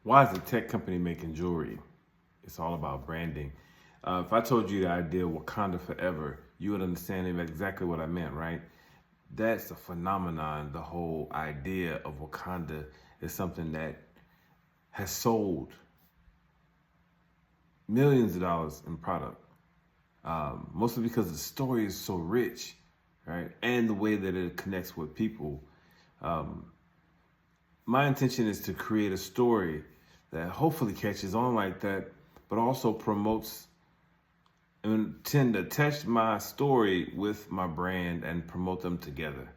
Why is a tech company making jewelry? It's all about branding. If I told you the idea of Wakanda Forever, you would understand exactly what I meant, right? That's a phenomenon. The whole idea of Wakanda is something that has sold millions of dollars in product, mostly because the story is so rich, right? And the way that it connects with people. Um, my intention is to create a story that hopefully catches on like that, but also promotes and tend to attach my story with my brand and promote them together.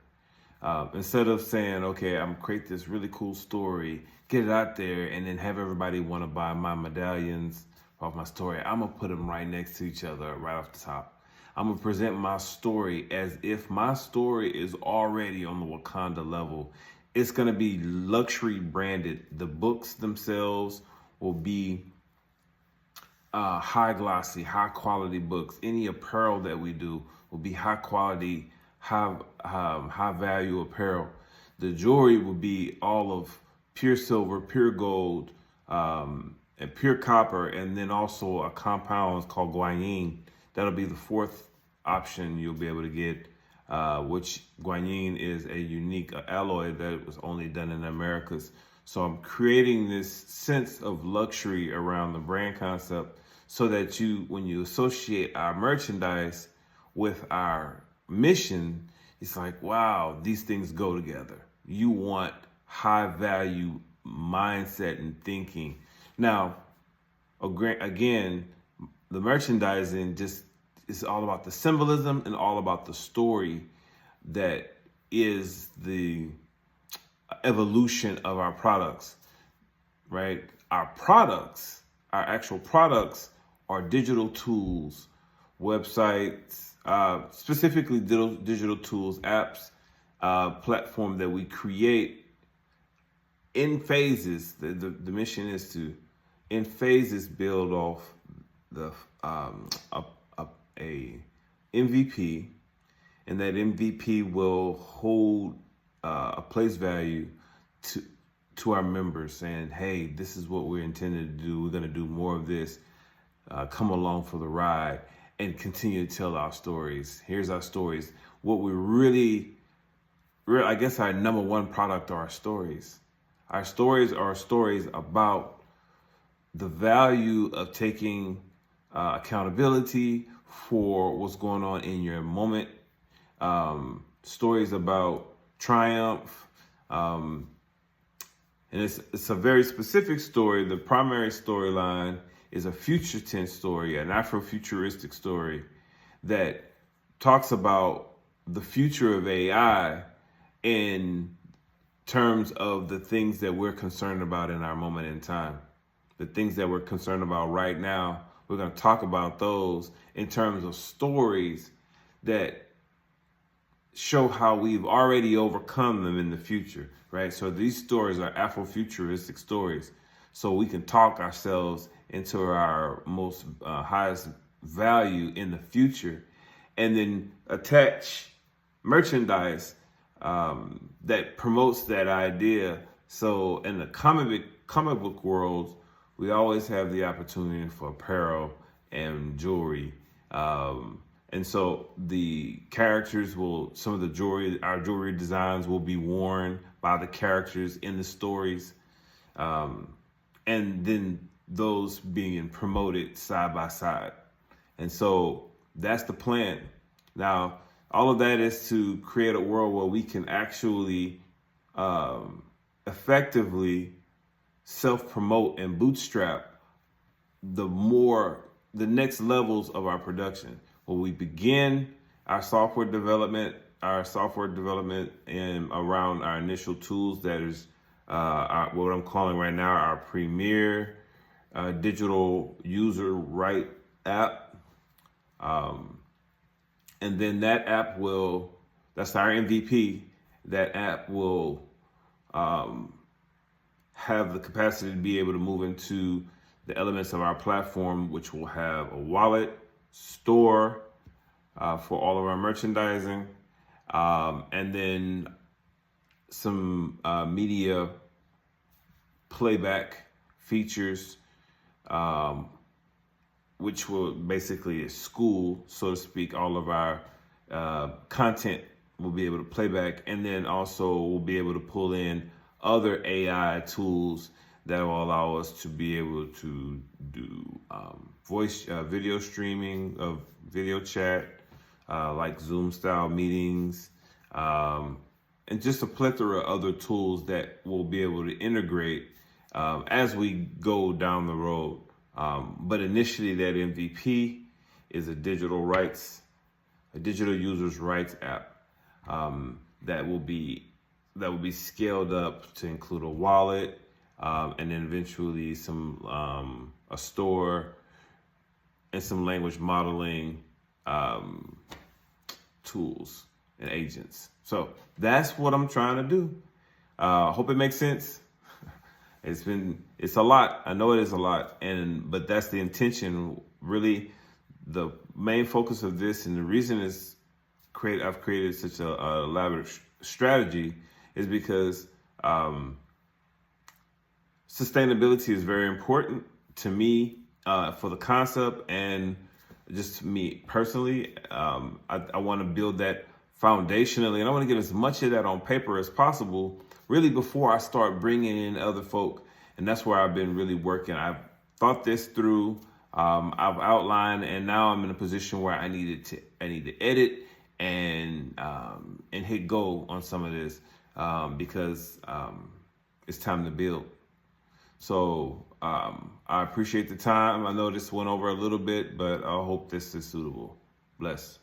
Instead of saying, okay, I'm gonna create this really cool story, get it out there, and then have everybody want to buy my medallions off my story, I'm gonna put them right next to each other, right off the top. I'm gonna present my story as if my story is already on the Wakanda level. It's gonna be luxury branded. The books themselves will be high glossy, high quality books. Any apparel that we do will be high quality, high value apparel. The jewelry will be all of pure silver, pure gold, and pure copper, and then also a compound called guanine. That'll be the fourth option you'll be able to get, which guanine is a unique alloy that was only done in the Americas. So I'm creating this sense of luxury around the brand concept so that when you associate our merchandise with our mission, it's like, wow, these things go together. You want high value mindset and thinking. Now, again, the merchandising just is all about the symbolism and all about the story that is the evolution of our products, right? Our products, our actual products are digital tools, websites, specifically digital tools, apps, platform that we create in phases. The mission is to, in phases, build off the a MVP, and that MVP will hold a place value to our members, saying, "Hey, this is what we're intended to do. We're going to do more of this. Come along for the ride and continue to tell our stories. Here's our stories. What we really, I guess, our number one product are our stories. Our stories are stories about the value of taking accountability for what's going on in your moment. Stories about triumph. And it's a very specific story. The primary storyline is a future tense story, an Afrofuturistic story that talks about the future of AI in terms of the things that we're concerned about in our moment in time. The things that we're concerned about right now, we're going to talk about those in terms of stories that show how we've already overcome them in the future, right? So these stories are Afrofuturistic stories. So we can talk ourselves into our most highest value in the future, and then attach merchandise that promotes that idea. So in the comic book world, we always have the opportunity for apparel and jewelry. And so the characters some of the jewelry, our jewelry designs will be worn by the characters in the stories. And then those being promoted side by side. And so that's the plan. Now, all of that is to create a world where we can actually effectively self-promote and bootstrap the next levels of our production. When we begin our software development and around our initial tools, that is what I'm calling right now our premier digital user right app. And then that app that's our MVP, that app will have the capacity to be able to move into the elements of our platform, which will have a wallet, store for all of our merchandising, and then some media playback features, which will basically school, so to speak, all of our content will be able to play back. And then also we'll be able to pull in other AI tools that will allow us to be able to do voice video streaming of video chat, like Zoom style meetings, and just a plethora of other tools that we'll be able to integrate as we go down the road. But initially, that MVP is a digital users rights app that will be scaled up to include a wallet, and then eventually some a store and some language modeling tools and agents. So that's what I'm trying to do. Hope it makes sense. It's a lot. I know it is a lot, but that's the intention. Really, the main focus of this, and the reason I've created such a elaborate strategy, is because sustainability is very important to me, for the concept, and just me personally. I want to build that foundationally, and I want to get as much of that on paper as possible, really, before I start bringing in other folk. And that's where I've been really working. I've thought this through. I've outlined, and now I'm in a position where I need to edit and hit go on some of this, because it's time to build. So I appreciate the time. I know this went over a little bit, but I hope this is suitable. Bless.